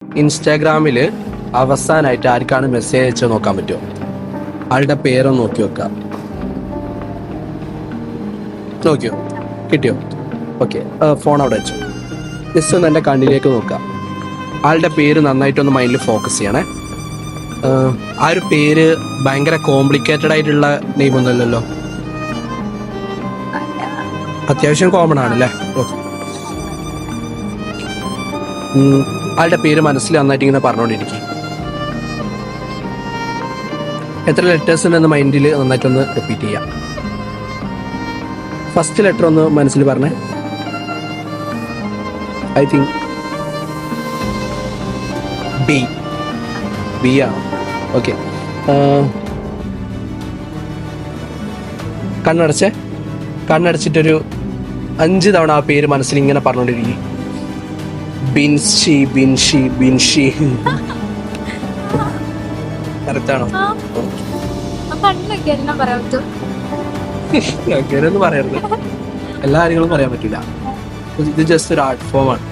ഇൻസ്റ്റാഗ്രാമിൽ അവസാനമായിട്ട് ആർക്കാണ് മെസ്സേജ് അയച്ചത് നോക്കാൻ പറ്റുമോ? ആളുടെ പേരൊന്ന് നോക്കി വെക്കാം. നോക്കിയോ? കിട്ടിയോ? ഓക്കെ, ഫോൺ അവിടെ വെച്ചു. ജസ്റ്റ് ഒന്ന് എൻ്റെ കണ്ണിലേക്ക് നോക്കാം. ആളുടെ പേര് നന്നായിട്ടൊന്ന് മൈൻഡിൽ ഫോക്കസ് ചെയ്യണേ. ആ ഒരു പേര് ഭയങ്കര കോംപ്ലിക്കേറ്റഡ് ആയിട്ടുള്ള നെയിമൊന്നുമല്ലല്ലോ, അത്യാവശ്യം കോമൺ ആണല്ലേ? ഓക്കെ. ആളുടെ പേര് മനസ്സിൽ നന്നായിട്ട് ഇങ്ങനെ പറഞ്ഞുകൊണ്ടിരിക്കും. എത്ര ലെറ്റേഴ്സ് ഉണ്ടെന്ന് മൈൻഡിൽ നന്നായിട്ടൊന്ന് റിപ്പീറ്റ് ചെയ്യാം. ഫസ്റ്റ് ലെറ്റർ ഒന്ന് മനസ്സിൽ പറഞ്ഞേ. ഐ തിങ്ക് ബി ആണോ? ഓക്കെ. കണ്ണടച്ചിട്ടൊരു 5 തവണ ആ പേര് മനസ്സിൽ ഇങ്ങനെ പറഞ്ഞുകൊണ്ടിരിക്കും. ബിൻഷി ബിൻഷി ബിൻഷി. കറക്റ്റാണോ? അങ്ങനെയൊന്നും പറയരുത്, എല്ലാ കാര്യങ്ങളും പറയാൻ പറ്റില്ല. ഇത് ജസ്റ്റ് ഒരു ആർട്ട് ഫോമാണ്.